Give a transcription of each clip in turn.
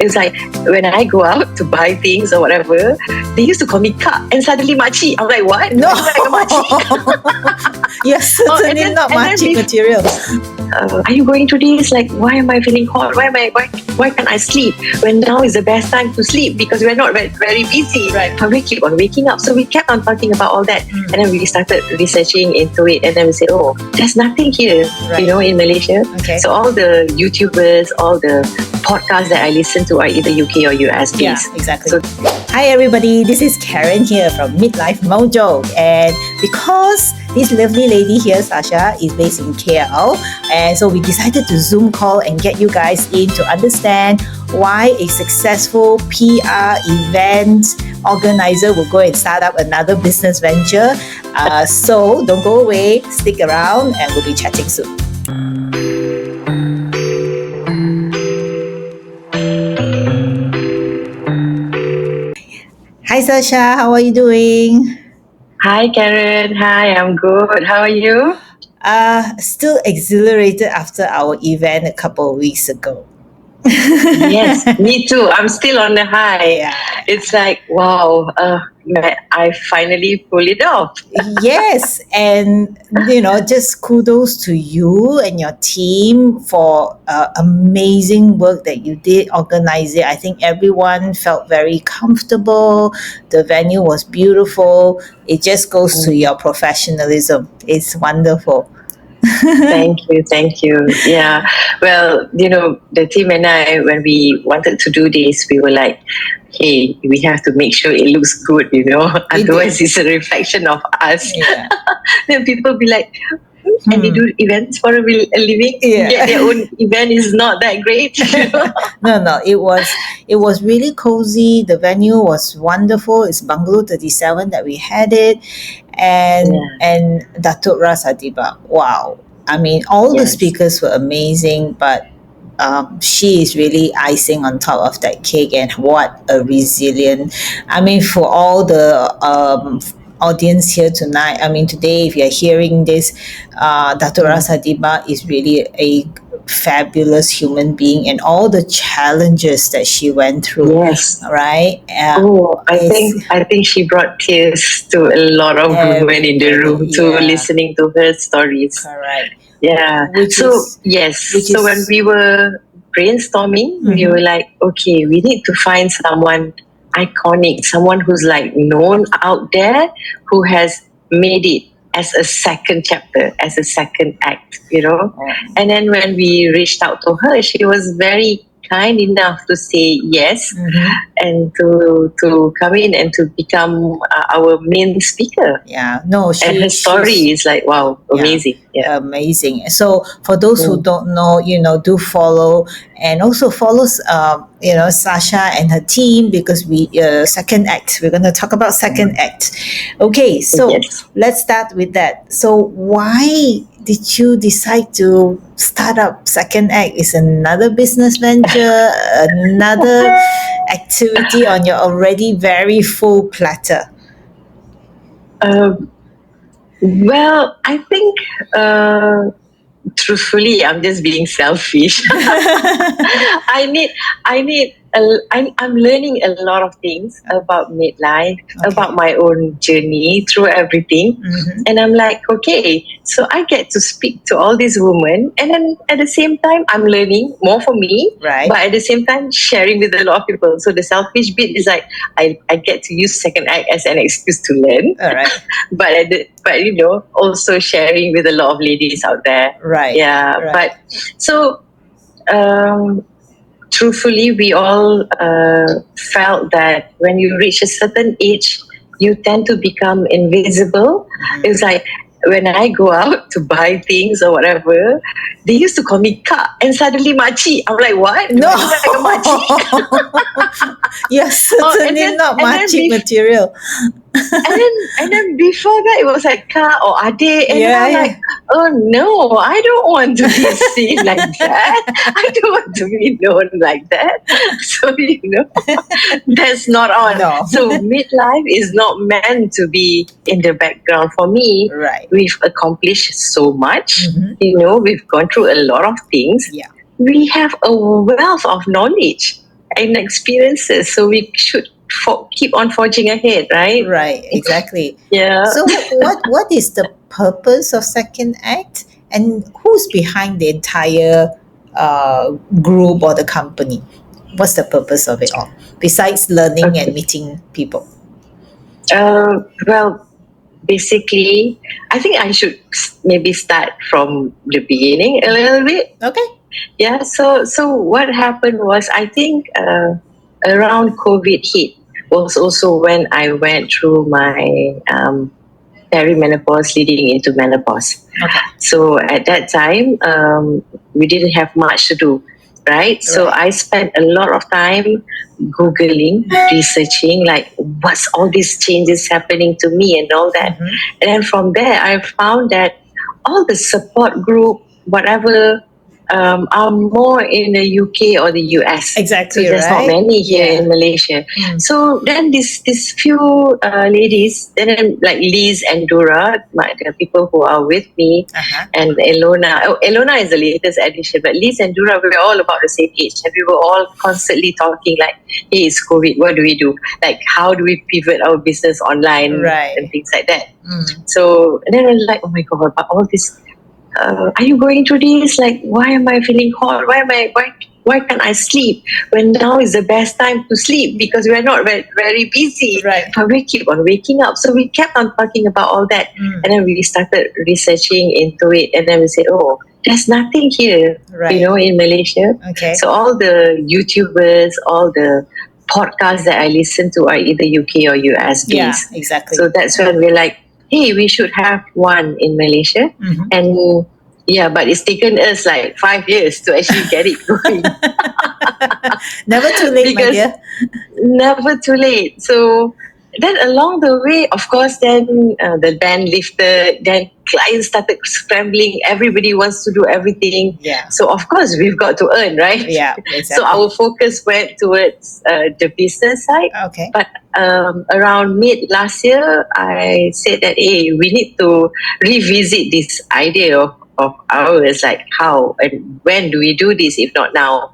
It's like when I go out to buy things or whatever, they used to call me Kak and suddenly Makcik. I'm like, what? No. I'm like a Makcik. You're certainly not makcik material. Are you going through this? Like, why am I feeling hot? Why can't I sleep? When now is the best time to sleep because we're not very busy. Right. But we keep on waking up. So we kept on talking about all that. And then we started researching into it. And then we said, oh, there's nothing here, Right. in Malaysia. Okay. So all the YouTubers, all the podcasts that I listen to are either UK or US based. Yeah, exactly. So, hi everybody, this is Karen here from Midlife Mojo, and because this lovely lady here, Shasha, is based in KL, and so we decided to Zoom call and get you guys in to understand why a successful PR event organizer will go and start up another business venture. So don't go away, stick around, and we'll be chatting soon. Hi Sasha, how are you doing? hi Karen, hi, I'm good. How are you? Still exhilarated after our event a couple of weeks ago. Yes, me too. I'm still on the high. Yeah. It's like, wow, I finally pulled it off. Yes, and just kudos to you and your team for amazing work that you did organize it. I think everyone felt very comfortable. The venue was beautiful. It just goes to your professionalism. It's wonderful. Thank you. Yeah. Well, the team and I, when we wanted to do this, we were like, hey, we have to make sure it looks good, otherwise it's a reflection of us. Yeah. Then people be like, and they do events for a living, Yeah. yet their own event is not that great. No, it was really cozy. The venue was wonderful. It's Bungalow 37 that we had it, and Datuk Ras Adiba. Wow, I mean, all the Yes. speakers were amazing, but she is really icing on top of that cake, and what a resilient. I mean, for all the audience here tonight, I mean, today, if you're hearing this, Datuk Ras Adiba is really a fabulous human being, and all the challenges that she went through. Yes. Right? I think she brought tears to a lot of women in the room too, listening to her stories. Correct. Yeah. So when we were brainstorming, we were like, okay, we need to find someone iconic, someone who's like known out there, who has made it as a second chapter, as a second act, And then when we reached out to her, she was very kind enough to say yes and to come in and to become our main speaker. Yeah, no, and her story is like, wow, amazing. Yeah. Amazing. So for those who don't know, do follow, and also follow Sasha and her team, because we second act, we're going to talk about second act. Okay, so let's start with that. So why did you decide to start up second act? Is another business venture, another activity on your already very full platter? Well, I think truthfully, I'm just being selfish. I'm learning a lot of things about midlife, about my own journey through everything. And I'm like, okay, so I get to speak to all these women, and then at the same time, I'm learning more for me, right? But at the same time, sharing with a lot of people. So the selfish bit is like, I get to use second act as an excuse to learn. All right. but also sharing with a lot of ladies out there. Right. Yeah. Right. But so truthfully, we all felt that when you reach a certain age, you tend to become invisible. It's like when I go out to buy things or whatever, they used to call me Kak and suddenly Makcik. I'm like, what? No. I'm like a Makcik. You're certainly not Makcik material. and then before that, it was like Kak or Adik. And then I'm like, oh no, I don't want to be seen like that. I don't want to be known like that. So, that's not on. No. So midlife is not meant to be in the background for me. Right. We've accomplished so much. We've gone through a lot of things. Yeah. We have a wealth of knowledge. and experiences. So we should keep on forging ahead, right? Right, exactly. Yeah. So what is the purpose of second act, and who's behind the entire group or the company? What's the purpose of it all besides learning and Okay. meeting people? Well, basically, I think I should maybe start from the beginning a little bit. Okay. Yeah. So what happened was, I think around COVID hit was also when I went through my perimenopause leading into menopause. Okay. So at that time, we didn't have much to do, right? So Right. I spent a lot of time Googling, researching, like what's all these changes happening to me and all that. Mhm. And then from there, I found that all the support group, whatever, are more in the UK or the US. Exactly, So there's not right? many here Yeah. in Malaysia. Mm. So then this few ladies, then like Liz and Dora, the people who are with me, Uh-huh. and Elona. Oh, Elona is the latest addition, but Liz and Dora, we were all about the same age, and we were all constantly talking like, "Hey, it's COVID. What do we do? Like, how do we pivot our business online Right. and things like that?" Mm. So and then I was like, "Oh my god, but all this." Are you going through this? Like, why am I feeling hot? Why can't I sleep when now is the best time to sleep because we're not very busy, Right. but we keep on waking up. So we kept on talking about all that, Mm. and then we started researching into it, and then we said, oh, there's nothing here, Right. in Malaysia. Okay. So all the YouTubers, all the podcasts that I listen to are either UK or US Yeah, based. exactly. So that's when we're like, hey, we should have one in Malaysia. Mhm. And yeah, but it's taken us like 5 years to actually get it going. Never too late, my Because dear. never too late. So then along the way, of course, then the ban lifted, then clients started scrambling. Everybody wants to do everything. Yeah. So of course, we've got to earn, right? Yeah, exactly. So our focus went towards the business side. Okay. But around mid last year, I said that, hey, we need to revisit this idea of ours, like how and when do we do this if not now?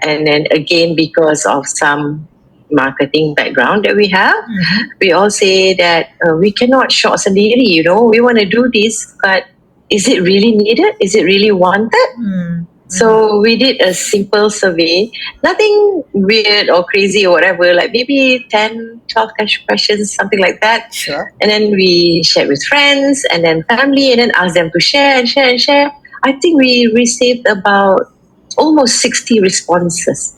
And then again, because of some marketing background that we have, Mhm. we all say that we cannot short sendiri, we want to do this, but is it really needed? Is it really wanted? Mm. So we did a simple survey, nothing weird or crazy or whatever, like maybe 10, 12 questions, something like that. Sure. And then we shared with friends and then family and then asked them to share and share and share. I think we received about almost 60 responses.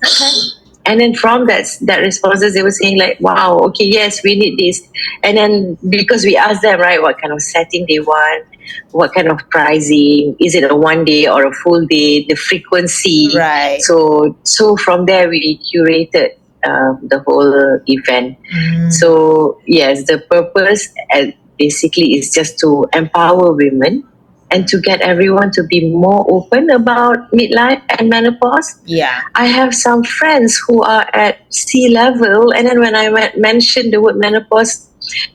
And then from that responses, they were saying like, wow, okay, yes, we need this. And then because we asked them, right, what kind of setting they want, what kind of pricing, is it a 1 day or a full day, the frequency. Right. So from there, we curated the whole event. Mm. So yes, the purpose basically is just to empower women and to get everyone to be more open about midlife and menopause. Yeah. I have some friends who are at sea level, and then when I mentioned the word menopause,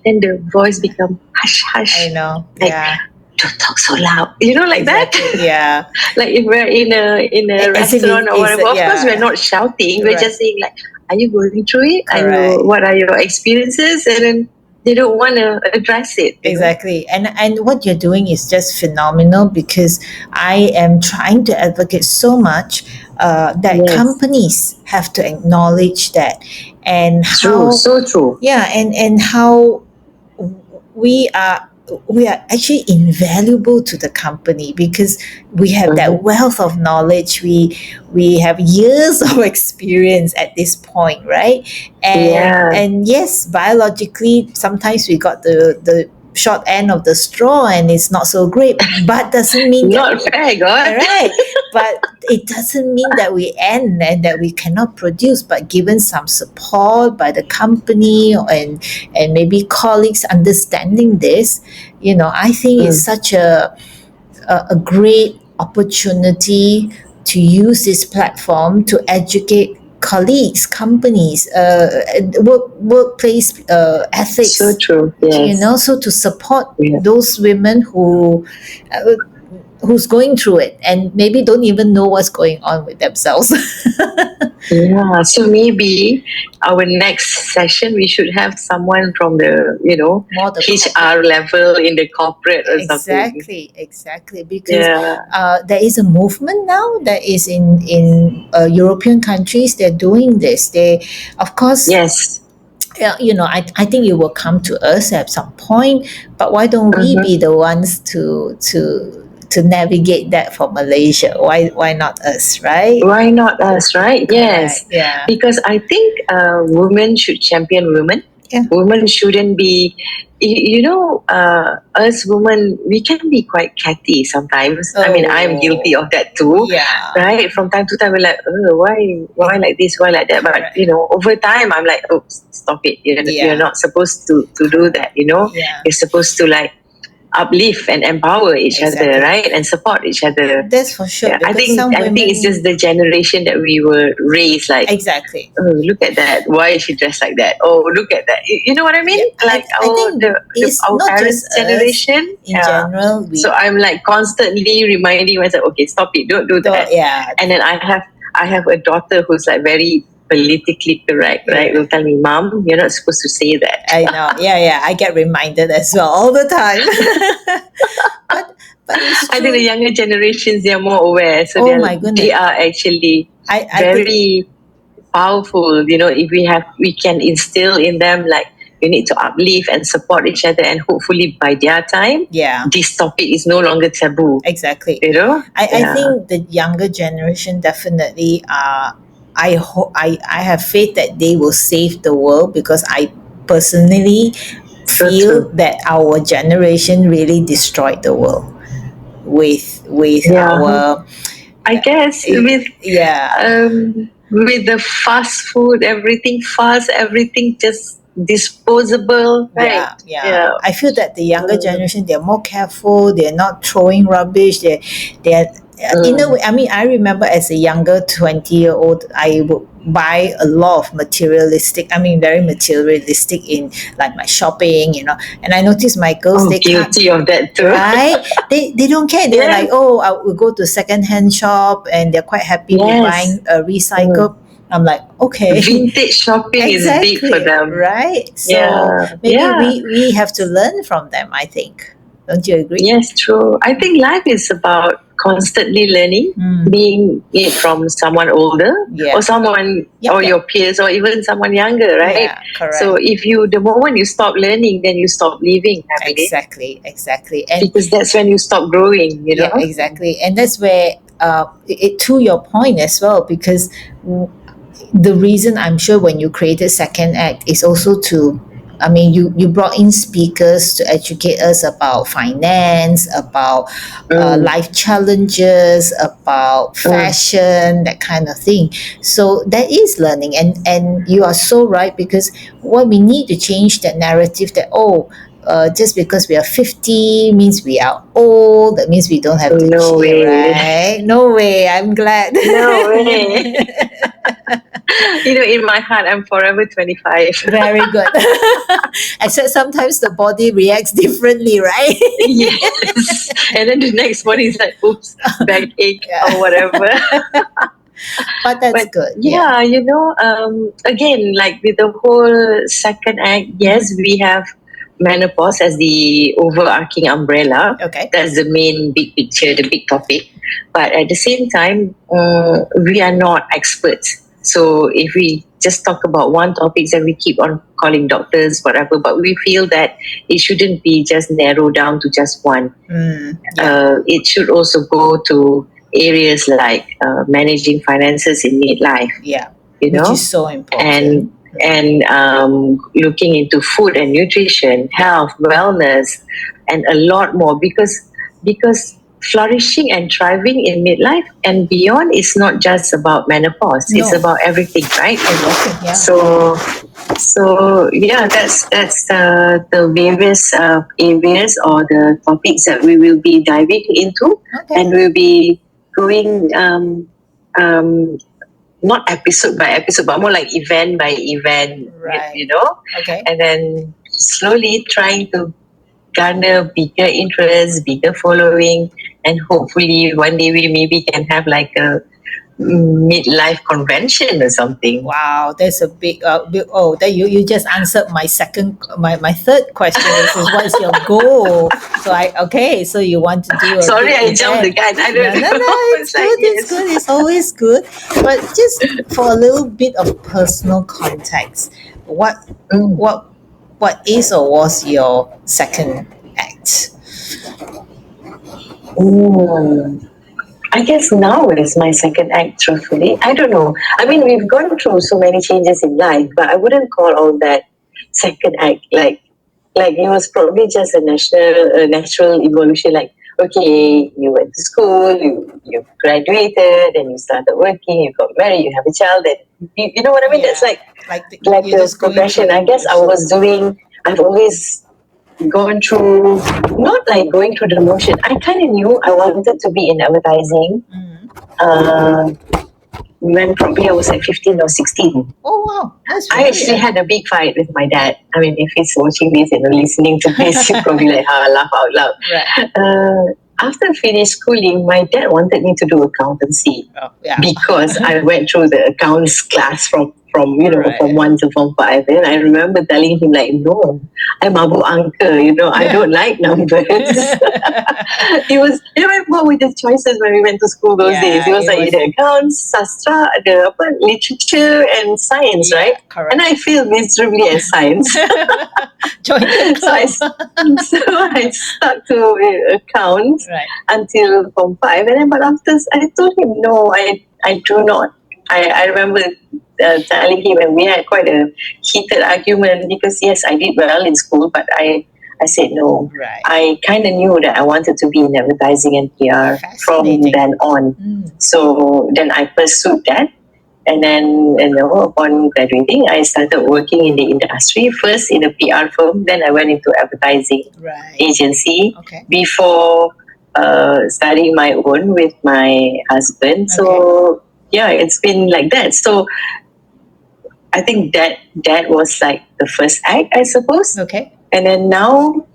then the voice become hush hush. I know. Like, Yeah. don't talk so loud. Like Exactly. that. Yeah. Like if we're in a As if restaurant or whatever, of course yeah. we're not shouting. We're Right. just saying like, are you going through it? Correct. What are your experiences? And then they don't want to address it. Exactly. And what you're doing is just phenomenal, because I am trying to advocate so much that Yes. companies have to acknowledge that, and True, how so true. yeah, and how we are actually invaluable to the company, because we have that wealth of knowledge, we have years of experience at this point, right? And yes, biologically sometimes we got the short end of the straw and it's not so great, but doesn't mean Not fair, God. right, but it doesn't mean that we end and that we cannot produce. But given some support by the company and maybe colleagues understanding this, I think it's such a great opportunity to use this platform to educate colleagues, companies, workplace ethics. So true. Yes. So to support those women who who's going through it and maybe don't even know what's going on with themselves. Yeah, so maybe our next session we should have someone from the More the HR level in the corporate or something. Exactly. Because Yeah. there is a movement now that is in European countries. They're doing this. They, of course, Yes. I think it will come to us at some point. But why don't we Mm-hmm. be the ones to navigate that for Malaysia? Why not us, right? Why not us, right? Correct. Yes. Yeah. Because I think women should champion women. Yeah. Women shouldn't be, us women, we can be quite catty sometimes. I mean, I'm guilty of that too, Yeah. right? From time to time, we're like, oh, why like this, why like that? But, Correct. over time, I'm like, oh, stop it. You're not supposed to do that, Yeah. You're supposed to like uplift and empower each Exactly. other, right? And support each other. That's for sure. Yeah, I Because think some I think it's women just the generation that we were raised like, exactly. oh, look at that. Why is she dressed like that? Oh, look at that. You know what I mean? Yeah, Like I think it's our not just parents' us. generation. In Yeah. general, we So I'm like constantly reminding myself, okay, stop it, don't do that. yeah. And then I have a daughter who's like very politically correct, right? Yeah. Will tell me, Mom, you're not supposed to say that. I know. Yeah. I get reminded as well all the time. but it's true. I think the younger generations, they are more aware. So Oh my goodness. they are actually I very think, powerful. If we can instill in them like you need to uplift and support each other, and hopefully by their time, yeah. this topic is no longer taboo. Exactly. I Yeah. think the younger generation definitely I have faith that they will save the world, because I personally So feel true. that our generation really destroyed the world with Yeah. our I guess yeah. with the fast food, everything fast, everything just disposable, right? Yeah. I feel that the younger generation, they're more careful. They're not throwing rubbish. They're in a way. I mean, I remember as a younger 20-year-old, I would buy a lot of materialistic. I mean, very materialistic in like my shopping, And I noticed my girls, they can't. Guilty of that too. Right? They don't care. They're like, oh, I will go to second-hand shop, and they're quite happy with buying a recycled. I'm like, okay. Vintage shopping is big for them. Right? So maybe we have to learn from them, I think. Don't you agree? Yes, true. I think life is about constantly learning, being it from someone older or someone or your peers or even someone younger, right? Yeah, correct. So the moment you stop learning, then you stop living, I believe. Exactly. And because that's when you stop growing, Yeah, exactly. And that's where to your point as well, because the reason I'm sure when you created Second Act is also to, I mean, you brought in speakers to educate us about finance, about life challenges, about fashion, that kind of thing. So there is learning, and you are so right, because what we need to change that narrative that just because we are 50 means we are old. That means we don't have to No change, way. right? No way. I'm glad. No way. In my heart, I'm forever 25. Very good. Except sometimes the body reacts differently, right? Yes. And then the next one is like, oops, backache or whatever. But that's good. Yeah, again, like with the whole Second Act, yes, we have menopause as the overarching umbrella. Okay. That's the main big picture, the big topic. But at the same time, we are not experts. So if we just talk about one topic, then we keep on calling doctors, whatever. But we feel that it shouldn't be just narrowed down to just one. It should also go to areas like managing finances in midlife. Yeah, which is so important. And looking into food and nutrition, health, wellness, and a lot more, because flourishing and thriving in midlife and beyond is not just about menopause. It's about everything, right? Everything, yeah. So yeah, that's the various areas or the topics that we will be diving into, and we'll be going not episode by episode, but more like event by event, right? Okay. And then slowly trying to garner bigger interest, bigger following, and hopefully one day we maybe can have like a midlife convention or something. Wow, that's a big. That you just answered my third question is what's your goal? So so you want to do a Sorry, big I jumped the event. gun. I No, don't no, know. no, it's It's like, good, it's yes. good, it's always good. But just for a little bit of personal context, what Mm. what what is or was your second act? Mm. I guess now is my second act, truthfully. I don't know. I mean, we've gone through so many changes in life, but I wouldn't call all that second act. Like it was probably just a natural evolution. Like, okay, you went to school, you graduated, and you started working, you got married, you have a child, and you know what I mean? That's Yeah, like you're the just going through progression. the I guess motions. I've always gone through, not like going through the motion. I kind of knew I wanted to be in advertising Mm. uh, when probably I was like 15 or 16. Oh wow, that's I very actually had a big fight with my dad. I mean, if he's watching this and listening to this, he'll probably like, laugh out loud. right. After I finished schooling, my dad wanted me to do accountancy Oh yeah. because I went through the accounts class from from Right. 1 to form 5. And I remember telling him like, no, I'm Abu Uncle, I don't like numbers. What were the choices when we went to school those days? It Yeah, was it like was. the accounts, sastra, literature and science, Yeah, right? correct. And I failed miserably at science. Join the so I club. so I stuck to accounts Right. until form 5, and then but after I told him no, I do not. I remember telling him, and we had quite a heated argument because yes, I did well in school, but I said no. Right. I kind of knew that I wanted to be in advertising and PR from Fascinating. then on. So then I pursued that. And then, upon graduating, I started working in the industry, first in a PR firm, then I went into advertising Right. agency Okay. before starting my own with my husband. So, yeah, it's been like that. So, I think that was like the first act, I suppose. Okay. And then now,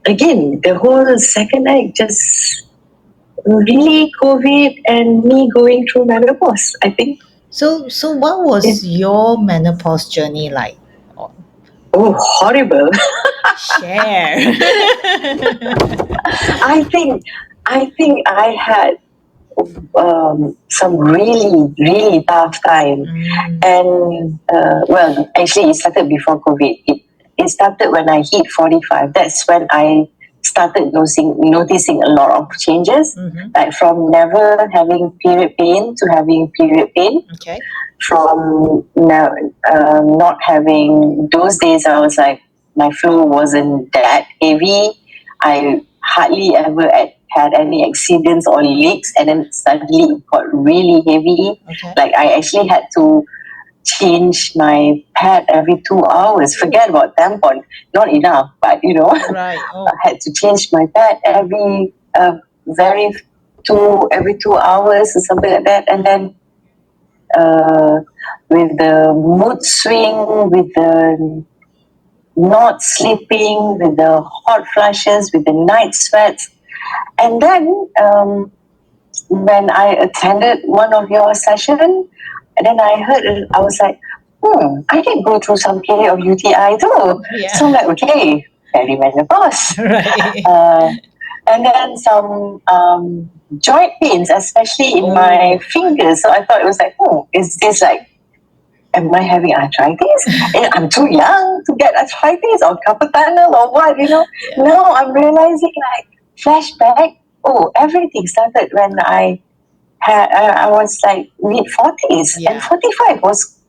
again, the whole second act just really COVID and me going through menopause, I think. So what was your menopause journey like? Oh, horrible. Share. I think I had some really, really tough time. And, well, actually, it started before COVID. It started when I hit 45. That's when I started noticing a lot of changes, like from never having period pain to having period pain. Okay. From not having, those days I was like, my flow wasn't that heavy. I hardly ever had any accidents or leaks, and then suddenly it got really heavy. Okay. Like I actually had to change my pad every 2 hours. Forget about tampon, not enough, but Right. Oh. I had to change my pad every 2 hours or something like that. And then with the mood swing, with the not sleeping, with the hot flushes, with the night sweats. And then when I attended one of your sessions, and then I was like, I did go through some period of UTI too. Yeah. So I'm like, okay, perimenopause. Right. And then some joint pains, especially in my fingers. So I thought it was like, is this like, am I having arthritis? And I'm too young to get arthritis or carpal tunnel or what, Yeah. Now I'm realizing like flashback. Oh, everything started when I was like mid-40s, and 45 was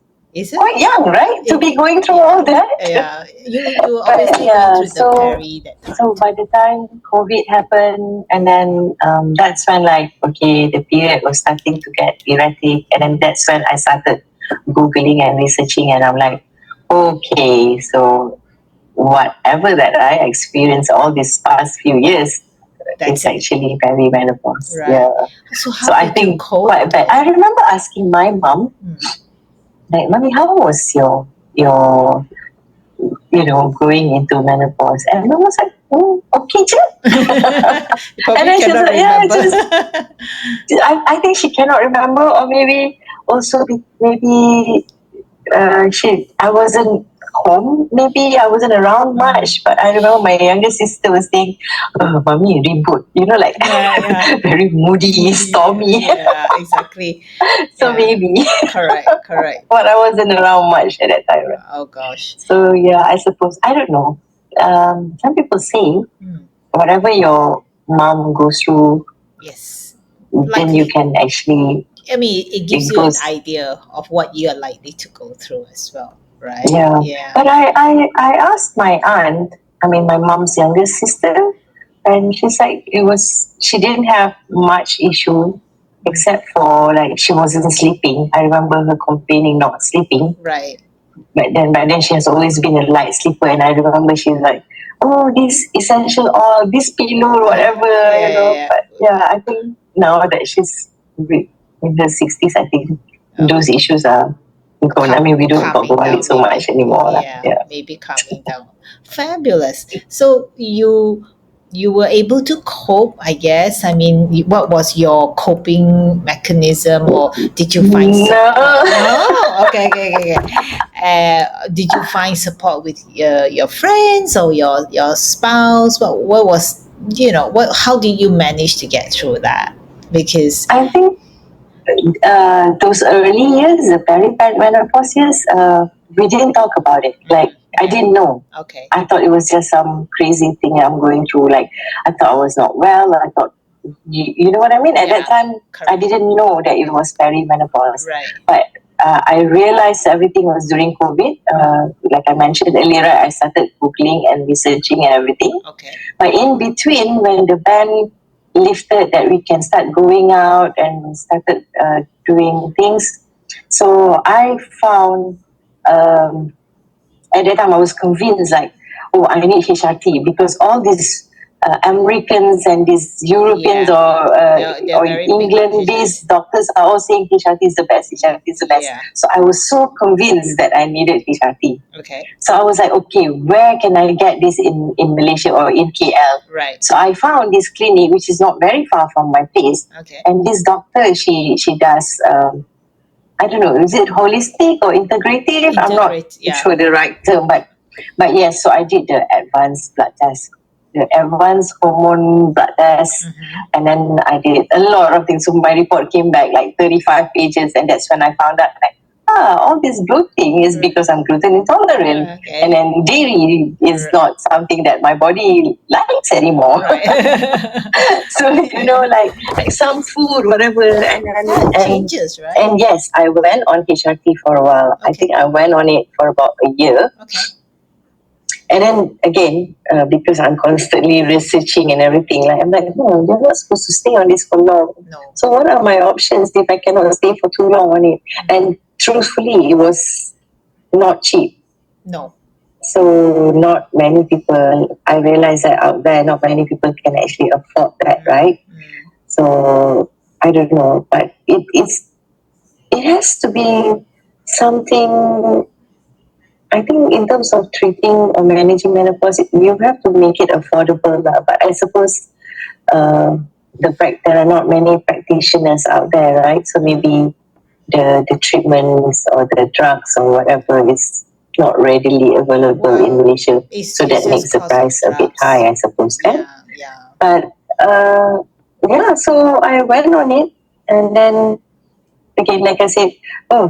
quite young, right? To be going through all that. Yeah, you But obviously yeah, going through the peri that time. so by the time COVID happened, and then that's when like, okay, the period was starting to get erratic, and then that's when I started Googling and researching, and I'm like, okay, so whatever that I experienced all these past few years, That's it's actually perimenopause. Right. Yeah. So how So I did you think cope? quite bad. I remember asking my mom, like, Mommy, how was your going into menopause? And mom was like, okay, je. You And probably then she's cannot like, yeah, remember. I think she cannot remember, or maybe also maybe I wasn't home, maybe I wasn't around much, but I remember my younger sister was saying, mommy, reboot, like Yeah. very moody, stormy. Yeah, exactly. So Yeah. maybe, Correct. but I wasn't around much at that time. Right? Oh gosh. So yeah, I suppose, I don't know. Some people say Mm. whatever your mom goes through, Yes. then you Likely. can actually, I mean, it gives it you an goes, idea of what you are likely to go through as well, right? yeah. Yeah. But I asked my aunt, I mean, my mom's younger sister, and she's like, she didn't have much issue except for like she wasn't sleeping. I remember her complaining not sleeping. Right. But then she has always been a light sleeper, and I remember she's like, oh, this essential oil, this pillow, whatever, Yeah. But yeah, I think now that she's in her 60s, I think those issues are gone. I mean, we don't talk Calming about it down, so much maybe. anymore. Yeah, Yeah. maybe calming down. Fabulous. So you were able to cope, I guess. I mean, what was your coping mechanism, or did you find support? No. No. Okay. Did you find support with your friends or your spouse? What was what? How did you manage to get through that? Because I think those early years, the perimenopause years, we didn't talk about it. Like, I didn't know. okay, I thought it was just some crazy thing I'm going through. Like, I thought I was not well. I thought, you know what I mean? At that time, I didn't know that it was perimenopause. right. But I realized everything was during COVID. Like I mentioned earlier, I started Googling and researching and everything. Okay. But in between, when the ban lifted that we can start going out and started doing things, so I found at that time I was convinced like, oh, I need HRT because all these Americans and these Europeans or England-based doctors are all saying HRT is the best, HRT is the best. So I was so convinced that I needed HRT. Okay. So I was like, okay, where can I get this in Malaysia or in KL? Right. So I found this clinic which is not very far from my place. Okay. And this doctor, she does, I don't know, is it holistic or integrative? I'm not sure the right term, but yes, so I did the advanced blood test, the advanced hormone blood test, and then I did a lot of things. So my report came back like 35 pages, and that's when I found out like, all this bloating is because I'm gluten intolerant, and then dairy is not something that my body likes anymore. So like some food, whatever, and changes, right? and yes, I went on HRT for a while. I think I went on it for about a year. Okay. And then again, because I'm constantly researching and everything, like I'm like, you're not supposed to stay on this for long. No. So what are my options if I cannot stay for too long on it? And truthfully, it was not cheap. No. So not many people, I realize that out there, not many people can actually afford that, right? So I don't know, but it has to be something. I think in terms of treating or managing menopause, you have to make it affordable. But I suppose there are not many practitioners out there, right? So maybe the treatments or the drugs or whatever is not readily available in Malaysia. So that makes the price a bit high, I suppose. Yeah. But so I went on it, and then again, like I said,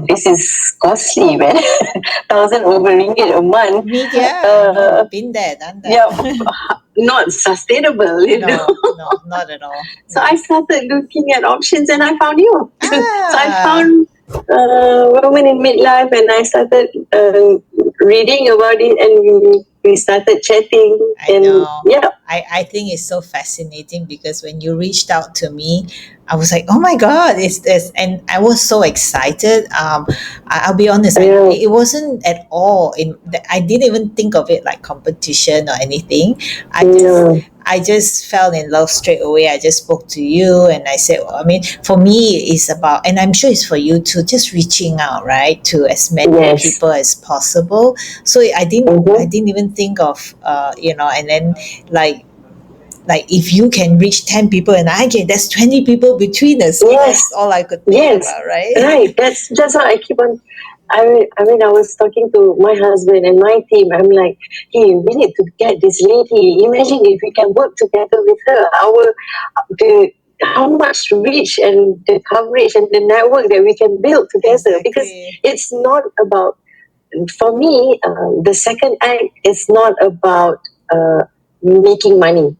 this is costly, man. 1,000 over ringgit a month. Been there, done that. Yeah, not sustainable, No, not at all. So I started looking at options, and I found you. So I found women in midlife, and I started reading about it, and we started chatting. I know. Yeah. I think it's so fascinating because when you reached out to me, I was like, oh my God, it's this. And I was so excited. I'll be honest, it wasn't at all I didn't even think of it like competition or anything. I just fell in love straight away. I just spoke to you and I said, I mean, for me, it's about, and I'm sure it's for you too, just reaching out, right, to as many people as possible. So I didn't even think of, and then like if you can reach 10 people and I can, that's 20 people between us. So that's all I could think about, right? Right. That's what I keep on. I mean, I was talking to my husband and my team. I'm like, hey, we need to get this lady. Imagine if we can work together with her. The how much reach and the coverage and the network that we can build together. Because it's not about, for me, the second act is not about making money.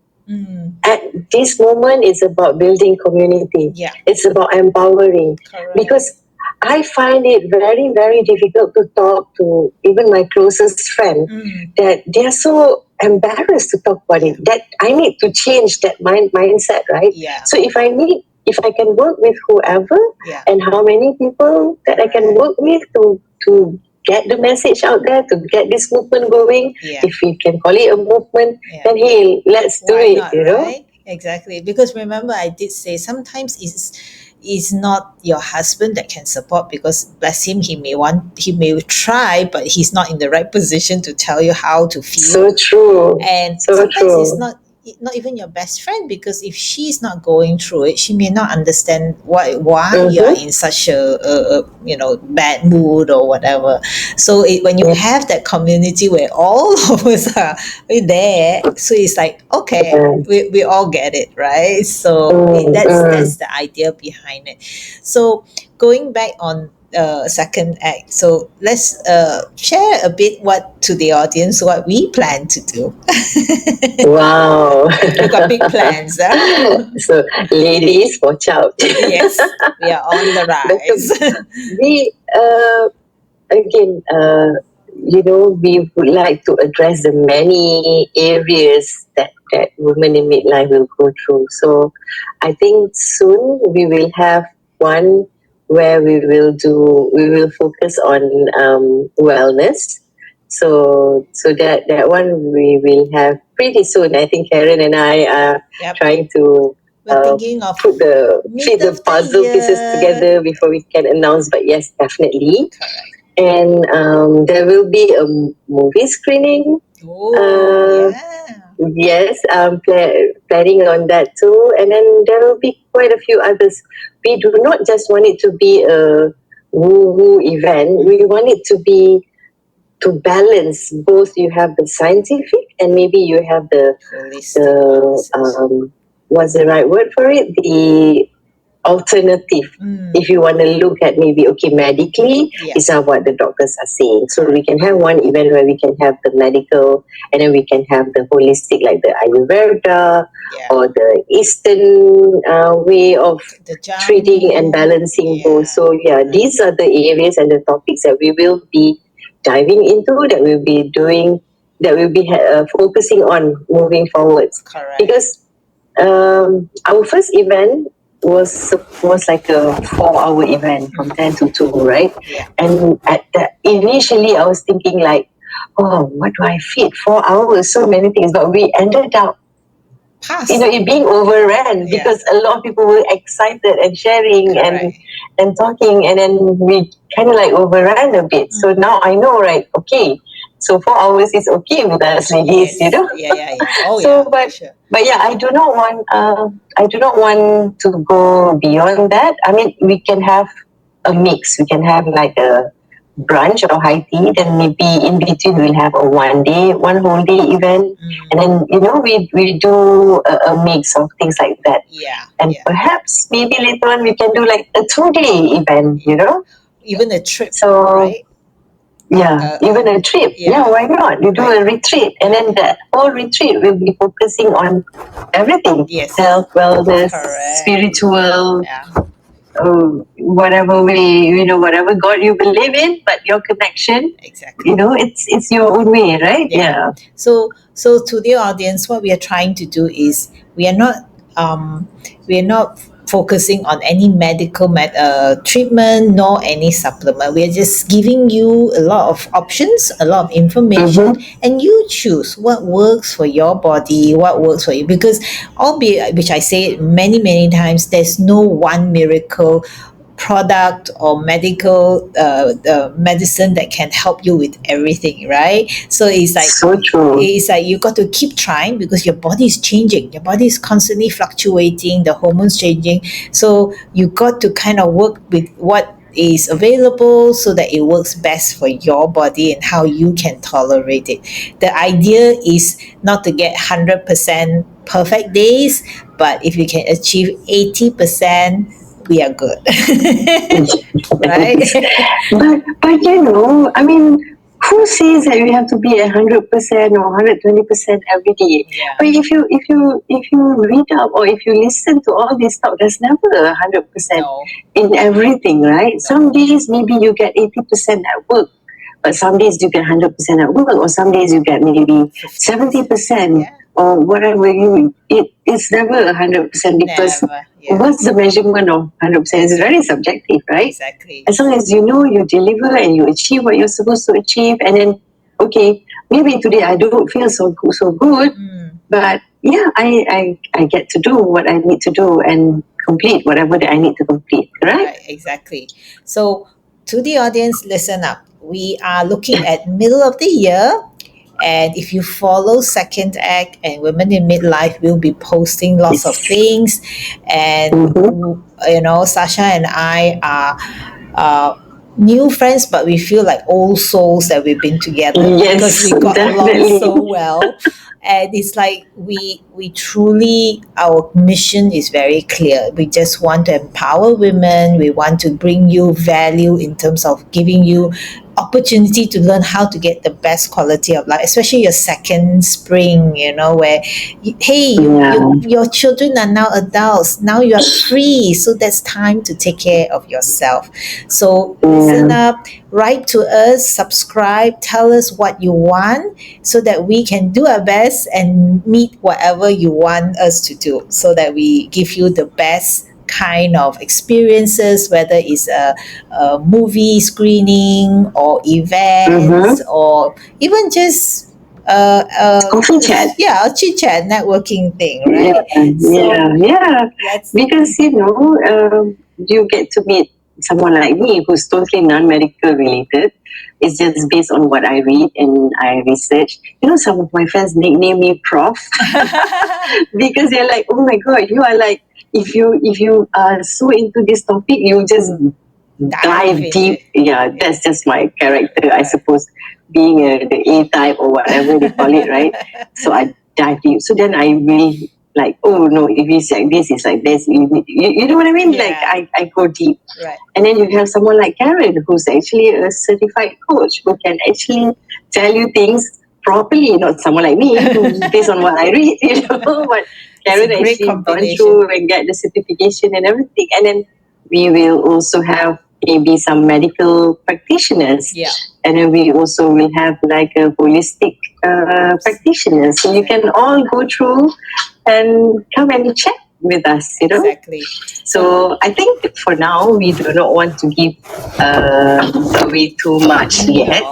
At this moment, it's about building community. It's about empowering. Because I find it very, very difficult to talk to even my closest friend that they are so embarrassed to talk about it. That I need to change that mindset, right? So if I can work with whoever and how many people that I can work with to get the message out there, to get this movement going. If we can call it a movement, then hey, let's do it, not, right? Exactly. Because remember, I did say sometimes it's not your husband that can support, because bless him, he may try, but he's not in the right position to tell you how to feel. So true. And so sometimes true. it's not even your best friend, because if she's not going through it, she may not understand why you're in such a bad mood or whatever. So when you have that community where all of us are there, so it's like, okay, we all get it, right? So that's the idea behind it. So going back on second act, so let's share a bit to the audience what we plan to do. Wow. We got big plans, huh? So ladies, watch out. Yes, we are on the rise. We again, we would like to address the many areas that women in midlife will go through. So I think soon we will have one where we will focus on wellness. So that one we will have pretty soon. I think Karen and I are trying to We're thinking of fit the puzzle pieces together before we can announce. But yes, definitely. Correct. And there will be a movie screening. Yes, I'm planning on that too. And then there will be quite a few others. We do not just want it to be a woo-woo event. We want it to be to balance both. You have the scientific and maybe you have the what's the right word for it? The alternative. If you want to look at maybe, okay, medically, these are what the doctors are saying. So we can have one event where we can have the medical and then we can have the holistic, like the Ayurveda or the Eastern way of treating and balancing both. So these are the areas and the topics that we will be diving into, that we'll be doing, that we'll be focusing on moving forwards. Correct. Because our first event was like a 4-hour event from 10 to 2, right? And initially I was thinking like, oh, what do I fit? 4 hours, so many things. But we ended up it being overran because a lot of people were excited and sharing and talking, and then we kind of like overran a bit. So now I know, right? Okay, so 4 hours is okay with us ladies, But yeah, I do not want to go beyond that. I mean, we can have a mix. We can have like a brunch or high tea, then maybe in between we'll have a one whole day event, and then we do a mix of things like that. And perhaps maybe later on we can do like a 2-day event, even a trip. So right? Even a trip. Why not? You do a retreat, and then that whole retreat will be focusing on everything: health, wellness, spiritual, whatever way, whatever God you believe in, but your connection, it's your own way, right? So to the audience, what we are trying to do is we are not focusing on any medical treatment nor any supplement. We are just giving you a lot of options, a lot of information, and you choose what works for your body, what works for you. Because albeit, which I say many times, there's no one miracle product or medical medicine that can help you with everything, right? So it's like, So true. it's like you got to keep trying, because your body is changing, your body is constantly fluctuating, the hormones changing. So you got to kind of work with what is available so that it works best for your body and how you can tolerate it. The idea is not to get 100% perfect days, but if you can achieve 80%, we are good. Right? But you know, I mean, who says that we have to be 100% or 120% every day? Yeah. But if you read up or if you listen to all this talk, there's never 100% No. in everything, right? Some days maybe you get 80% at work, but some days you get 100% at work, or some days you get maybe 70%. Yeah. Or whatever it's never 100% because Never. Yeah. what's the measurement of 100%? It's very subjective, right? Exactly. As long as you know you deliver and you achieve what you're supposed to achieve, and then okay, maybe today I don't feel so good, but yeah, I get to do what I need to do and complete whatever that I need to complete, right? Right, exactly. So, to the audience, listen up. We are looking at middle of the year, and if you follow Second Act and Women in Midlife, we'll be posting lots of things. And you know, Sasha and I are new friends, but we feel like old souls that we've been together, because Yes, we got along definitely. so well. And it's like we truly, our mission is very clear. We just want to empower women. We want to bring you value in terms of giving you opportunity to learn how to get the best quality of life, especially your second spring, you know, where your children are now adults, now you are free, so that's time to take care of yourself. So listen up, write to us, subscribe, tell us what you want, so that we can do our best and meet whatever you want us to do, so that we give you the best kind of experiences, whether it's a movie screening or events, or even just Coffee chat. yeah, a chit chat networking thing, right? Yeah. Because you get to meet someone like me who's totally non-medical related. It's just based on what I read and I research. You know, some of my friends nickname me Prof because they're like, "Oh my God, you are like, if you are so into this topic, you just dive deep." Yeah, that's just my character, I suppose, being the A type or whatever they call it, right? So I dive deep. So then I really like, oh no, if it's like this, it's like this. You know what I mean? Yeah. Like I go deep. Right. And then you have someone like Karen, who's actually a certified coach, who can actually tell you things properly, not someone like me, who's based on what I read, but Karen actually gone through and get the certification and everything. And then we will also have maybe some medical practitioners. Yeah. And then we also will have like a holistic practitioner. So you can all go through and come and chat with us, you know? Exactly. So I think for now, we do not want to give away too much yet.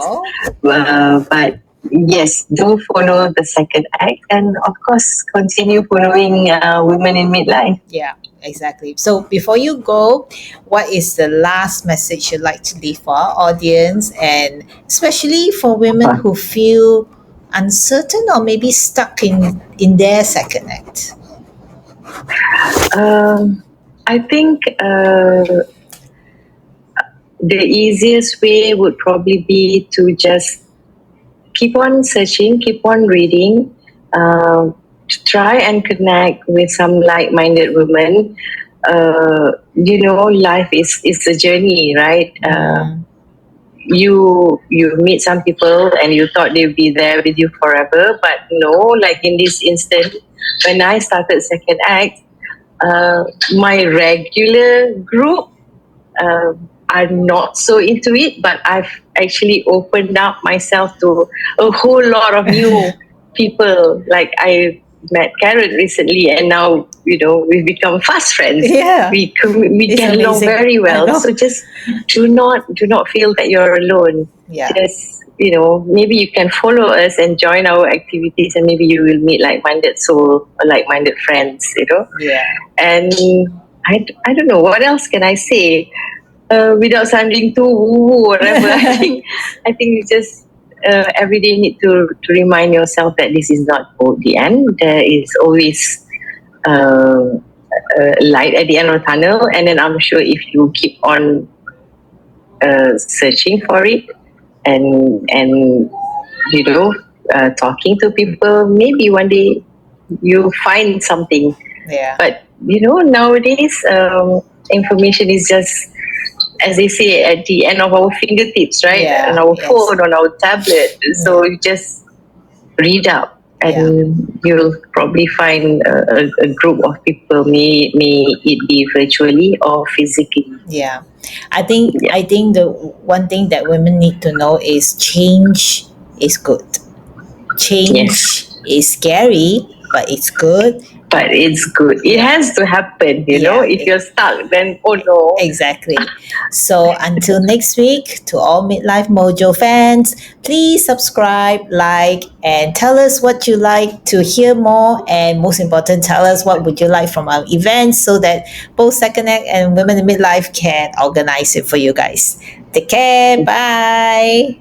But yes, do follow the Second Act, and of course, continue following Women in Midlife. Yeah, exactly. So before you go, what is the last message you'd like to leave for our audience, and especially for women who feel uncertain or maybe stuck in their second act? I think the easiest way would probably be to just keep on searching, keep on reading, try and connect with some like-minded women. Life is a journey, right? You meet some people and you thought they'd be there with you forever, but no. Like in this instant, when I started Second Act, my regular group are not so into it, but I've actually opened up myself to a whole lot of new people. Like I met Karen recently, and now we've become fast friends. Yeah. We It's get along amazing. very I well. know. So just do not feel that you're alone. Yeah. Just maybe you can follow us and join our activities, and maybe you will meet like-minded soul or like-minded friends. Yeah. And I don't know what else can I say without sounding too woo or whatever. I think you just every day need to remind yourself that this is not the end. There is always light at the end of the tunnel, and then I'm sure if you keep on searching for it and talking to people, maybe one day you find something. Yeah. But nowadays information is just, as they say, at the end of our fingertips, right? Yeah, On our yes. phone, on our tablet. So you just read up, and you'll probably find a group of people. May it be virtually or physically. Yeah. I think the one thing that women need to know is change is good. Change Yes, is scary, but it's good. but it's good. It Yeah. has to happen. Yeah. If you're stuck, then oh no. Exactly. So until next week, to all Midlife Mojo fans, please subscribe, like, and tell us what you like to hear more. And most important, tell us what would you like from our events so that both Second Act and Women in Midlife can organize it for you guys. Take care. Bye.